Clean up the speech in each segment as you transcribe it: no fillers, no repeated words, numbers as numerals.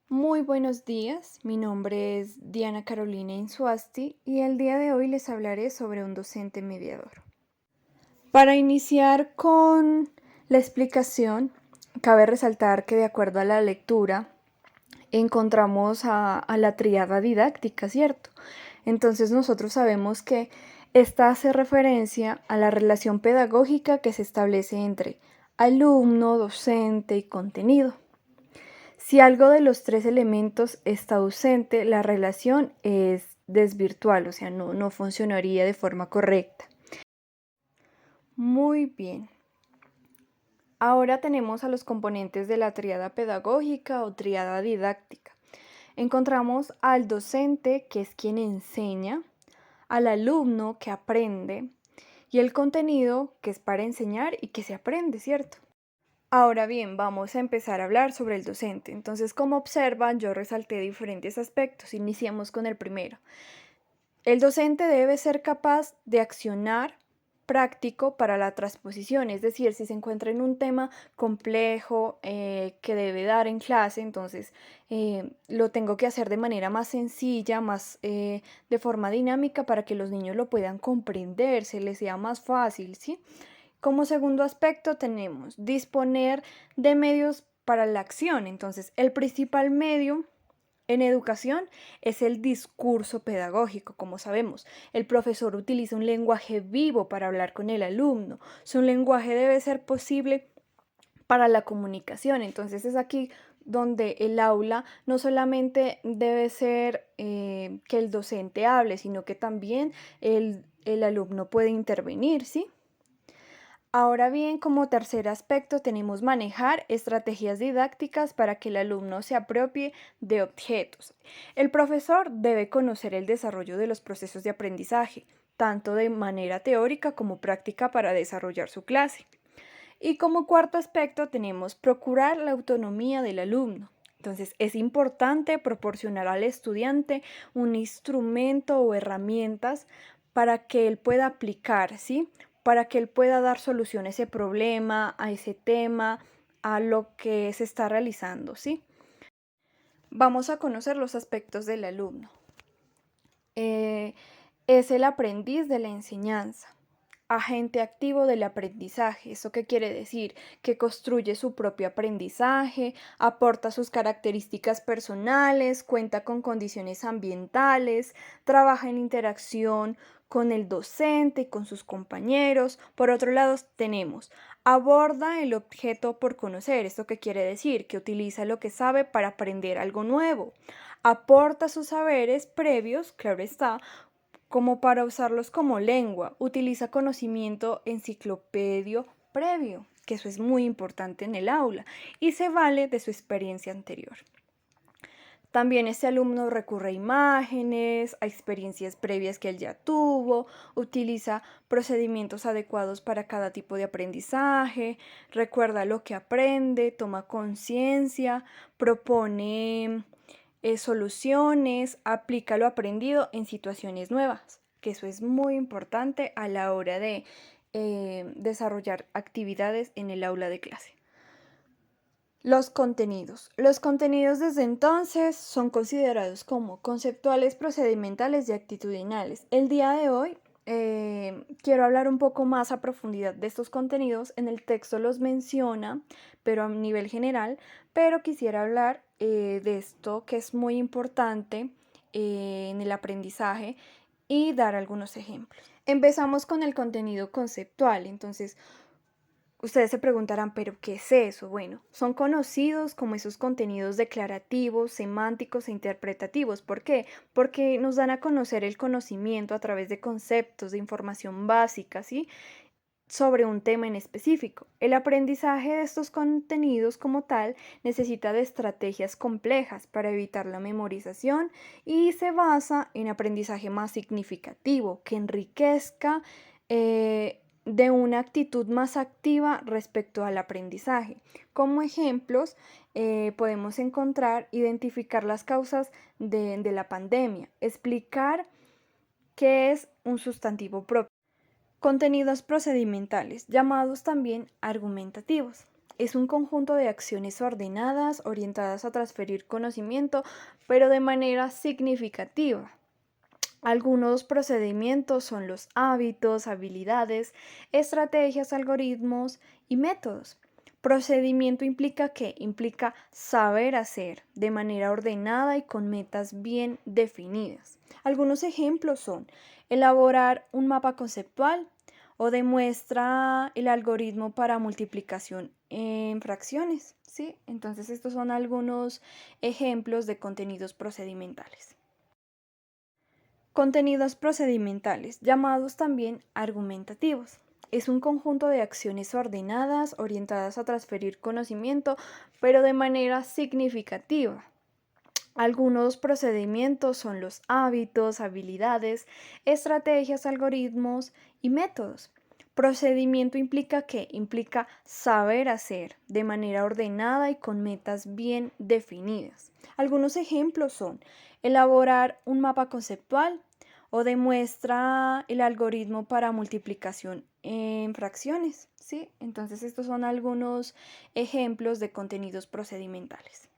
Muy buenos días, mi nombre es Diana Carolina Insuasti y el día de hoy les hablaré sobre un docente mediador. Para iniciar con la explicación, cabe resaltar que de acuerdo a la lectura encontramos a la tríada didáctica, ¿cierto? Entonces nosotros sabemos que esta hace referencia a la relación pedagógica que se establece entre alumno, docente y contenido. Si algo de los tres elementos está ausente, la relación es desvirtual, o sea, no funcionaría de forma correcta. Muy bien. Ahora tenemos a los componentes de la tríada pedagógica o tríada didáctica. Encontramos al docente, que es quien enseña, al alumno, que aprende, y el contenido, que es para enseñar y que se aprende, ¿cierto? Ahora bien, vamos a empezar a hablar sobre el docente. Entonces, como observan, yo resalté diferentes aspectos. Iniciamos con el primero. El docente debe ser capaz de accionar práctico para la transposición, es decir, si se encuentra en un tema complejo que debe dar en clase, entonces lo tengo que hacer de manera más sencilla, más de forma dinámica para que los niños lo puedan comprender, se les sea más fácil, ¿sí? Como segundo aspecto tenemos disponer de medios para la acción. Entonces, el principal medio en educación es el discurso pedagógico, como sabemos. El profesor utiliza un lenguaje vivo para hablar con el alumno. Su lenguaje debe ser posible para la comunicación. Entonces es aquí donde el aula no solamente debe ser que el docente hable, sino que también el alumno puede intervenir, ¿sí? Ahora bien, como tercer aspecto tenemos manejar estrategias didácticas para que el alumno se apropie de objetos. El profesor debe conocer el desarrollo de los procesos de aprendizaje, tanto de manera teórica como práctica para desarrollar su clase. Y como cuarto aspecto tenemos procurar la autonomía del alumno. Entonces es importante proporcionar al estudiante un instrumento o herramientas para que él pueda aplicar, ¿sí? Para que él pueda dar solución a ese problema, a ese tema, a lo que se está realizando, ¿sí? Vamos a conocer los aspectos del alumno. Eh, es el aprendiz de la enseñanza, agente activo del aprendizaje. ¿Eso qué quiere decir? Que construye su propio aprendizaje, aporta sus características personales, cuenta con condiciones ambientales, trabaja en interacción con el docente y con sus compañeros. Por otro lado, tenemos aborda el objeto por conocer. ¿Esto qué quiere decir? Que utiliza lo que sabe para aprender algo nuevo. Aporta sus saberes previos, claro está, como para usarlos como lengua. Utiliza conocimiento enciclopedio previo, que eso es muy importante en el aula, y se vale de su experiencia anterior. También este alumno recurre a imágenes, a experiencias previas que él ya tuvo, utiliza procedimientos adecuados para cada tipo de aprendizaje, recuerda lo que aprende, toma conciencia, propone soluciones, aplica lo aprendido en situaciones nuevas, que eso es muy importante a la hora de desarrollar actividades en el aula de clase. Los contenidos. Los contenidos desde entonces son considerados como conceptuales, procedimentales y actitudinales. El día de hoy quiero hablar un poco más a profundidad de estos contenidos. En el texto los menciona, pero a nivel general, pero quisiera hablar de esto que es muy importante en el aprendizaje y dar algunos ejemplos. Empezamos con el contenido conceptual. Entonces, ustedes se preguntarán, ¿pero qué es eso? Bueno, son conocidos como esos contenidos declarativos, semánticos e interpretativos. ¿Por qué? Porque nos dan a conocer el conocimiento a través de conceptos, de información básica, ¿sí? Sobre un tema en específico. El aprendizaje de estos contenidos como tal necesita de estrategias complejas para evitar la memorización y se basa en aprendizaje más significativo, que enriquezca de una actitud más activa respecto al aprendizaje. Como ejemplos, podemos encontrar, identificar las causas de la pandemia, explicar qué es un sustantivo propio. Contenidos procedimentales, llamados también argumentativos. Es un conjunto de acciones ordenadas, orientadas a transferir conocimiento, pero de manera significativa. Algunos procedimientos son los hábitos, habilidades, estrategias, algoritmos y métodos. Procedimiento implica qué? Implica saber hacer de manera ordenada y con metas bien definidas. Algunos ejemplos son elaborar un mapa conceptual o demuestra el algoritmo para multiplicación en fracciones, ¿sí? Entonces estos son algunos ejemplos de contenidos procedimentales. Contenidos procedimentales, llamados también argumentativos. Es un conjunto de acciones ordenadas, orientadas a transferir conocimiento, pero de manera significativa. Algunos procedimientos son los hábitos, habilidades, estrategias, algoritmos y métodos. Procedimiento implica qué? Implica saber hacer de manera ordenada y con metas bien definidas. Algunos ejemplos son elaborar un mapa conceptual o demuestra el algoritmo para multiplicación en fracciones, ¿sí? Entonces estos son algunos ejemplos de contenidos procedimentales.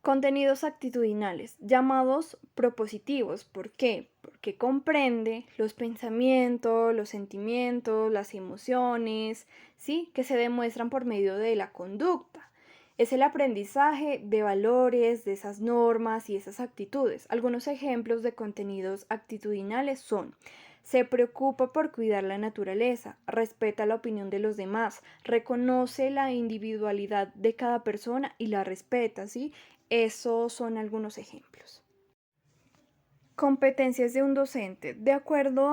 Contenidos actitudinales, llamados propositivos. ¿Por qué? Porque comprende los pensamientos, los sentimientos, las emociones, ¿sí? Que se demuestran por medio de la conducta. Es el aprendizaje de valores, de esas normas y esas actitudes. Algunos ejemplos de contenidos actitudinales son: se preocupa por cuidar la naturaleza, respeta la opinión de los demás, reconoce la individualidad de cada persona y la respeta, ¿sí? Esos son algunos ejemplos. Competencias de un docente. De acuerdo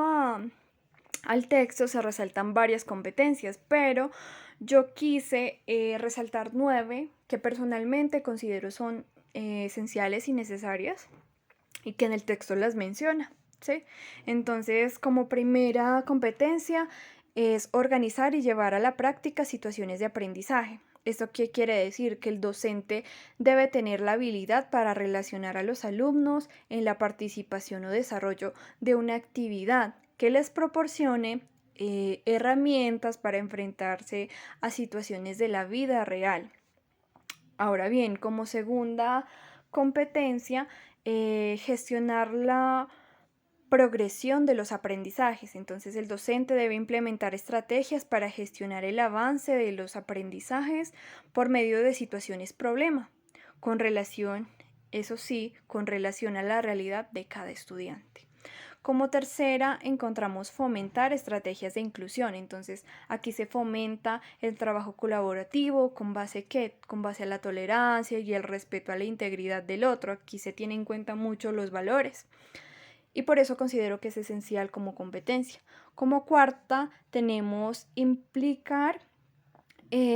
al texto se resaltan varias competencias, pero yo quise resaltar 9 que personalmente considero son esenciales y necesarias y que en el texto las menciona, ¿sí? Entonces, como primera competencia es organizar y llevar a la práctica situaciones de aprendizaje. ¿Esto qué quiere decir? Que el docente debe tener la habilidad para relacionar a los alumnos en la participación o desarrollo de una actividad que les proporcione herramientas para enfrentarse a situaciones de la vida real. Ahora bien, como segunda competencia, gestionar la progresión de los aprendizajes. Entonces, el docente debe implementar estrategias para gestionar el avance de los aprendizajes por medio de situaciones problema, con relación, eso sí, con relación a la realidad de cada estudiante. Como tercera, encontramos fomentar estrategias de inclusión. Entonces, aquí se fomenta el trabajo colaborativo con base ¿qué? Con base a la tolerancia y el respeto a la integridad del otro. Aquí se tienen en cuenta mucho los valores. Y por eso considero que es esencial como competencia. Como cuarta, tenemos implicar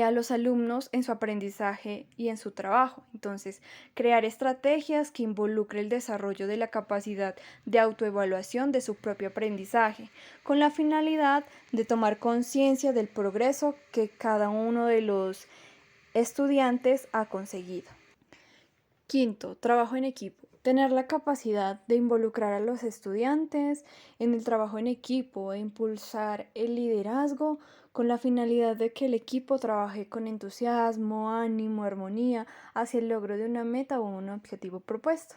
a los alumnos en su aprendizaje y en su trabajo. Entonces, crear estrategias que involucren el desarrollo de la capacidad de autoevaluación de su propio aprendizaje, con la finalidad de tomar conciencia del progreso que cada uno de los estudiantes ha conseguido. Quinto, trabajo en equipo. Tener la capacidad de involucrar a los estudiantes en el trabajo en equipo e impulsar el liderazgo con la finalidad de que el equipo trabaje con entusiasmo, ánimo, armonía hacia el logro de una meta o un objetivo propuesto.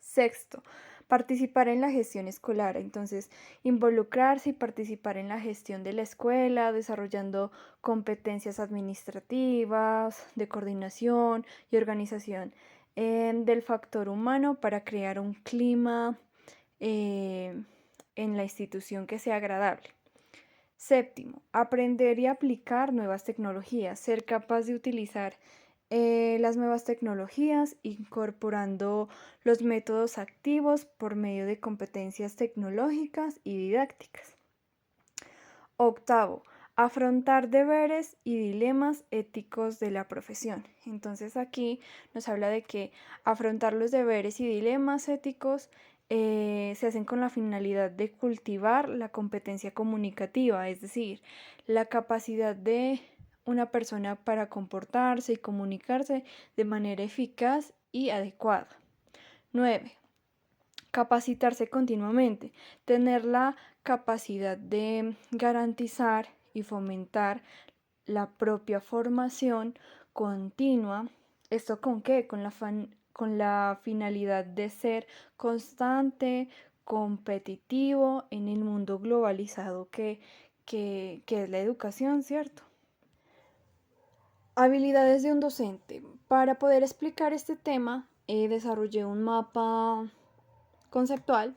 Sexto, participar en la gestión escolar. Entonces, involucrarse y participar en la gestión de la escuela, desarrollando competencias administrativas, de coordinación y organización del factor humano para crear un clima en la institución que sea agradable. Séptimo, aprender y aplicar nuevas tecnologías, ser capaz de utilizar las nuevas tecnologías, incorporando los métodos activos por medio de competencias tecnológicas y didácticas. Octavo, afrontar deberes y dilemas éticos de la profesión. Entonces aquí nos habla de que afrontar los deberes y dilemas éticos se hacen con la finalidad de cultivar la competencia comunicativa, es decir, la capacidad de una persona para comportarse y comunicarse de manera eficaz y adecuada. 9. Capacitarse continuamente, tener la capacidad de garantizar y fomentar la propia formación continua. ¿Esto con qué? Con la finalidad de ser constante, competitivo en el mundo globalizado que es la educación, ¿cierto? Habilidades de un docente. Para poder explicar este tema, desarrollé un mapa conceptual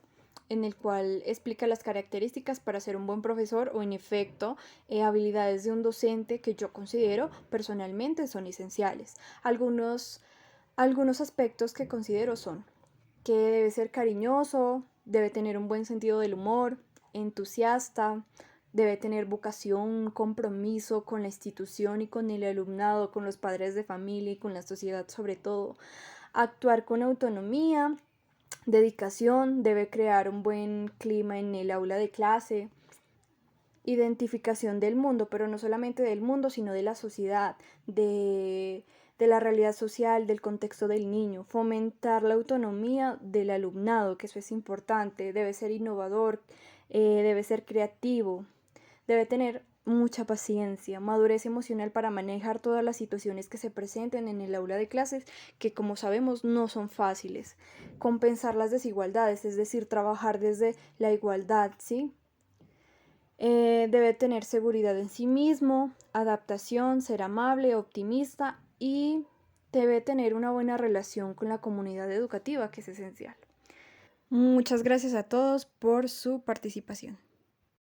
en el cual explica las características para ser un buen profesor o en efecto habilidades de un docente que yo considero personalmente son esenciales. Algunos aspectos que considero son que debe ser cariñoso, debe tener un buen sentido del humor, entusiasta, debe tener vocación, compromiso con la institución y con el alumnado, con los padres de familia y con la sociedad sobre todo, actuar con autonomía, dedicación, debe crear un buen clima en el aula de clase, identificación del mundo, pero no solamente del mundo, sino de la sociedad, de la realidad social, del contexto del niño, fomentar la autonomía del alumnado, que eso es importante, debe ser innovador, debe ser creativo, debe tener mucha paciencia, madurez emocional para manejar todas las situaciones que se presenten en el aula de clases, que como sabemos no son fáciles. Compensar las desigualdades, es decir, trabajar desde la igualdad, ¿sí? Debe tener seguridad en sí mismo, adaptación, ser amable, optimista y debe tener una buena relación con la comunidad educativa, que es esencial. Muchas gracias a todos por su participación.